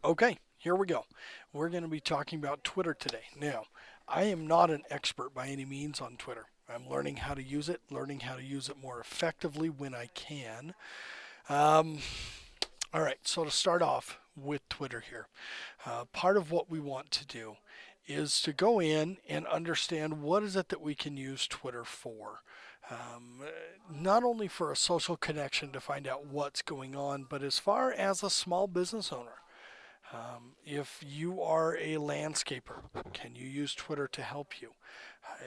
Okay, here we go. We're going to be talking about Twitter today. Now, I am not an expert by any means on Twitter. I'm learning how to use it, learning how to use it more effectively when I can. Um, all right, so to start off with Twitter here, part of what we want to do is to go in and understand what is it that we can use Twitter for. Um, Not only for a social connection to find out what's going on, but as far as a small business owner. If you are a landscaper, can you use Twitter to help you?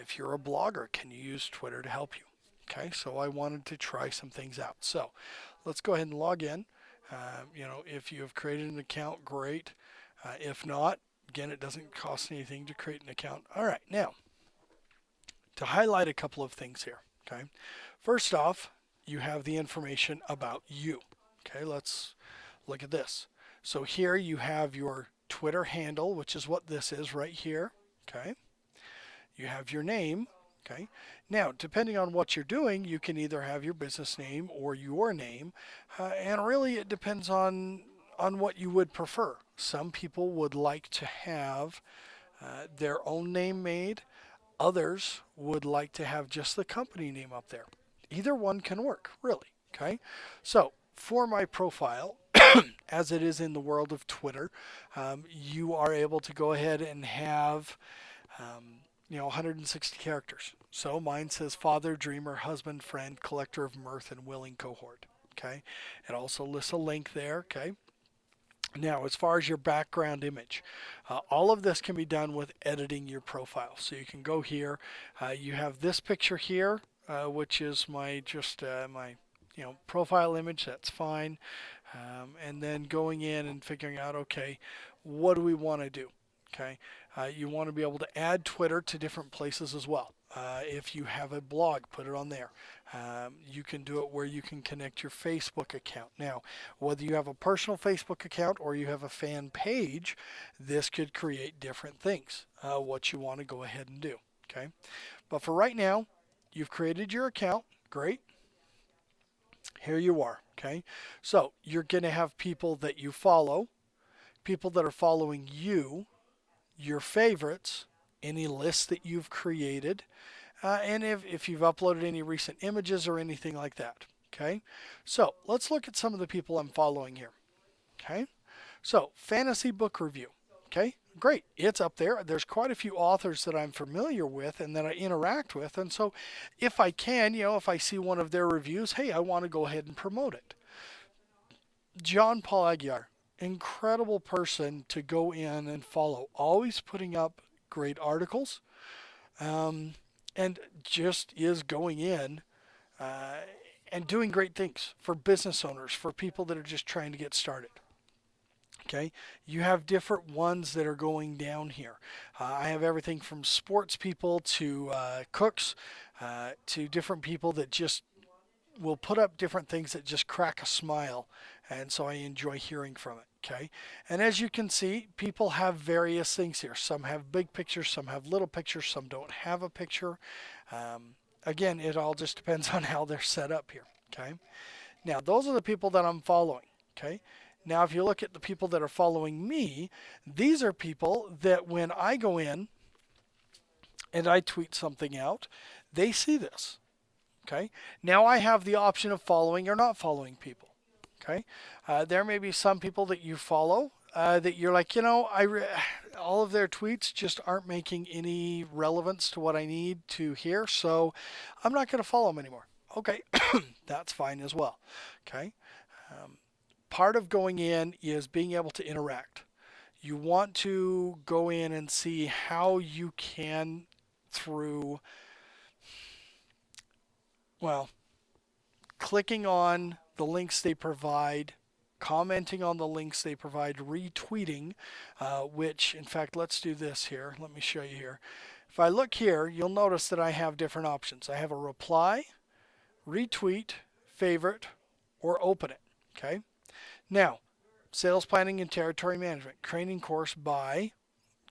If you're a blogger, can you use Twitter to help you? Okay, so I wanted to try some things out. So let's go ahead and log in. If you have created an account, great. If not, again, it doesn't cost anything to create an account. All right, now to highlight a couple of things here. Okay, first off, you have the information about you. Okay, let's look at this. So here you have your Twitter handle, which is what this is right here. Okay. You have your name. Okay. Now, depending on what you're doing, you can either have your business name or your name, and really it depends on what you would prefer. Some people would like to have their own name made. Others would like to have just the company name up there. Either one can work, really. Okay. So for my profile, as it is in the world of Twitter, you are able to go ahead and have, 160 characters. So mine says father, dreamer, husband, friend, collector of mirth, and willing cohort. Okay. It also lists a link there. Okay. Now, as far as your background image, all of this can be done with editing your profile. So you can go here. You have this picture here, which is my profile image. That's fine. And then going in and figuring out, okay, what do we want to do? Okay, you want to be able to add Twitter to different places as well. If you have a blog, put it on there. You can do it where you can connect your Facebook account. Now, whether you have a personal Facebook account or you have a fan page, this could create different things, what you want to go ahead and do. Okay, but for right now, you've created your account. Great. Here you are. Okay, so you're going to have people that you follow, people that are following you, your favorites, any lists that you've created, and if you've uploaded any recent images or anything like that. Okay, so let's look at some of the people I'm following here. Okay, so fantasy book review. Okay, great, it's up there. There's quite a few authors that I'm familiar with and that I interact with, and so if I can, if I see one of their reviews, hey, I want to go ahead and promote it. John Paul Aguiar, incredible person to go in and follow. Always putting up great articles, um, and just is going in uh, and doing great things for business owners, for people that are just trying to get started. Okay, you have different ones that are going down here. I have everything from sports people to cooks to different people that just will put up different things that just crack a smile, and so I enjoy hearing from it. Okay, and as you can see, people have various things here. Some have big pictures, some have little pictures, some don't have a picture. Again, it all just depends on how they're set up here. Okay, now those are the people that I'm following. Okay, now if you look at the people that are following me, these are people that when I go in and I tweet something out, they see this. Okay. Now I have the option of following or not following people. Okay. There may be some people that you follow that you're like, all of their tweets just aren't making any relevance to what I need to hear, so I'm not going to follow them anymore. Okay. That's fine as well. Okay. Um, Part of going in is being able to interact. You want to go in and see how you can through, well, clicking on the links they provide, commenting on the links they provide, retweeting, which in fact, let's do this here. Let me show you here. If I look here, you'll notice that I have different options. I have a reply, retweet, favorite, or open it. Okay. Now, sales planning and territory management, training course by,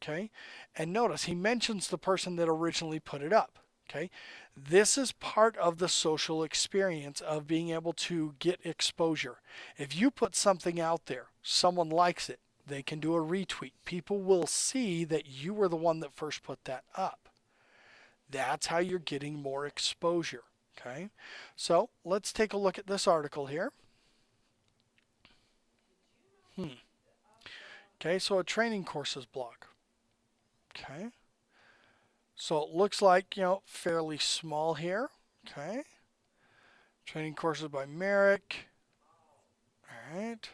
okay. And notice he mentions the person that originally put it up. Okay. This is part of the social experience of being able to get exposure. If you put something out there, someone likes it, They can do a retweet. People will see that you were the one that first put that up. That's how you're getting more exposure. Okay, so let's take a look at this article here. Okay, so a training courses blog. Okay, so it looks like, fairly small here. Okay, training courses by Merrick. All right,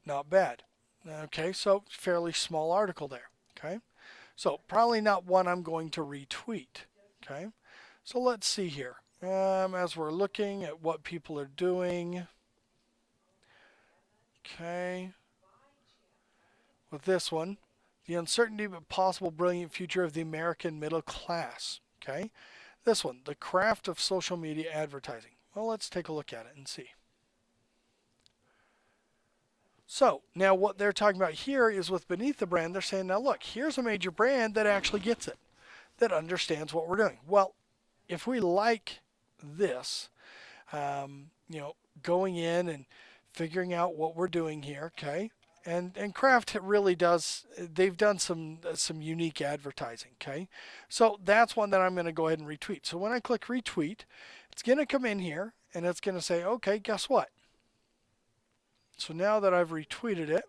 not bad. Okay, so fairly small article there. Okay, so probably not one I'm going to retweet. Okay, so let's see here. As we're looking at what people are doing. Okay, with this one, the uncertainty but possible brilliant future of the American middle class. Okay, this one, the craft of social media advertising. Well, let's take a look at it and see. So now what they're talking about here is with beneath the brand, they're saying, now look, here's a major brand that actually gets it, that understands what we're doing. Well, if we like this, going in and figuring out what we're doing here, okay? And Kraft really does, they've done some unique advertising, okay? So that's one that I'm going to go ahead and retweet. So when I click retweet, it's going to come in here and it's going to say, okay, guess what? So now that I've retweeted it,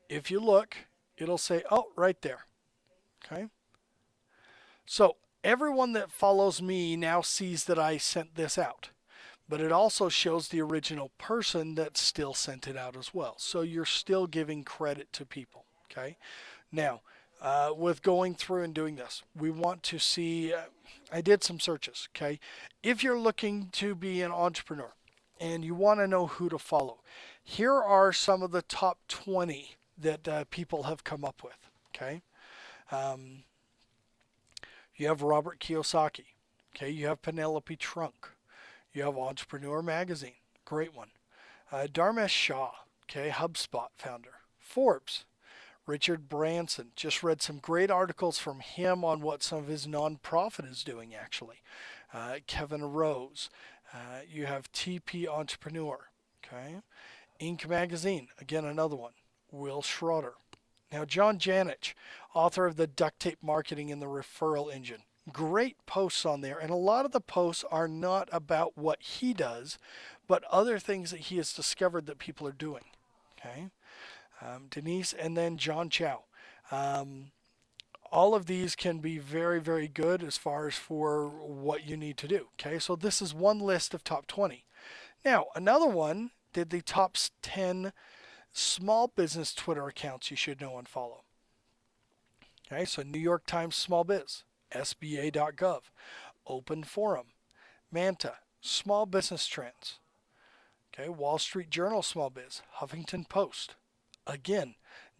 if you look, it'll say, oh, right there, okay? So everyone that follows me now sees that I sent this out. But it also shows the original person that still sent it out as well. So you're still giving credit to people, okay? Now, with going through and doing this, we want to see, I did some searches, okay? If you're looking to be an entrepreneur and you want to know who to follow, here are some of the top 20 that people have come up with, okay? You have Robert Kiyosaki, okay? You have Penelope Trunk. You have Entrepreneur Magazine, great one. Dharmesh Shah, okay, HubSpot founder. Forbes, Richard Branson, just read some great articles from him on what some of his nonprofit is doing actually. Kevin Rose, you have TP Entrepreneur, okay. Inc. Magazine, again another one. Will Schroeder. Now John Janich, author of the Duct Tape Marketing and the Referral Engine. Great posts on there, and a lot of the posts are not about what he does, but other things that he has discovered that people are doing. Okay, Denise, and then John Chow. All of these can be very, very good as far as for what you need to do. Okay, so this is one list of top 20. Now, another one did the top 10 small business Twitter accounts you should know and follow. Okay, so New York Times Small Biz, SBA.gov, Open Forum, Manta, Small Business Trends, okay, Wall Street Journal Small Biz, Huffington Post, again,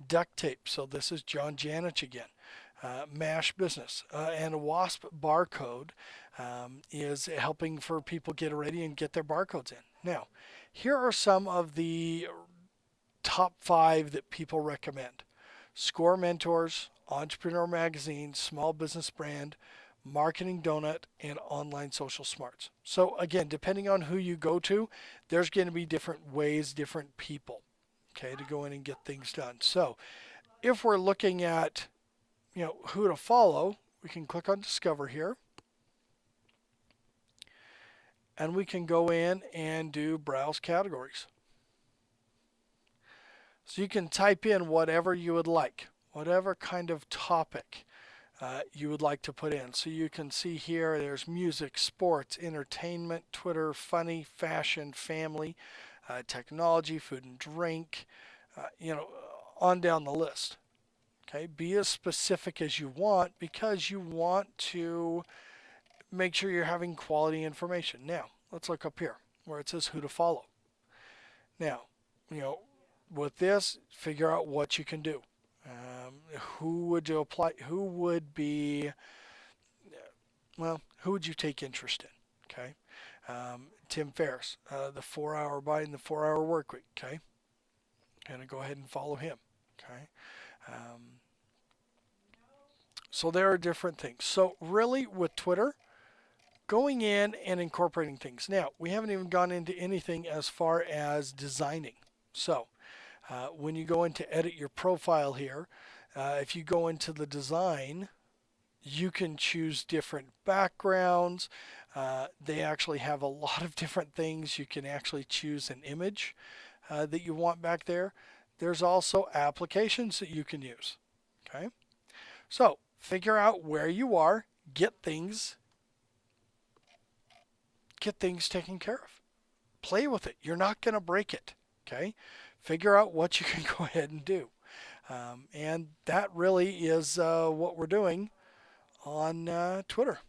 Duct Tape, so this is John Janich again, MASH Business, and WASP Barcode is helping for people get ready and get their barcodes in. Now, here are some of the top 5 that people recommend. Score Mentors, Entrepreneur Magazine, Small Business Brand, Marketing Donut, and Online Social Smarts. So again, depending on who you go to, there's going to be different ways, different people, okay, to go in and get things done. So if we're looking at, who to follow, we can click on Discover here. And we can go in and do Browse Categories. So you can type in whatever you would like, whatever kind of topic you would like to put in. So you can see here there's music, sports, entertainment, Twitter, funny, fashion, family, technology, food and drink, on down the list. Okay, be as specific as you want because you want to make sure you're having quality information. Now, let's look up here where it says who to follow. Now, with this, figure out what you can do. Who would you apply? Who would be? Well, who would you take interest in? Okay, Tim Ferriss, the 4-hour bite and the 4-hour work week. Okay, gonna go ahead and follow him. Okay, so there are different things. So really, with Twitter, going in and incorporating things. Now, we haven't even gone into anything as far as designing. So when you go in to edit your profile here, if you go into the design, you can choose different backgrounds. They actually have a lot of different things. You can actually choose an image that you want back there. There's also applications that you can use. Okay, so figure out where you are, get things taken care of. Play with it. You're not going to break it. Okay, figure out what you can go ahead and do. And that really is what we're doing on Twitter.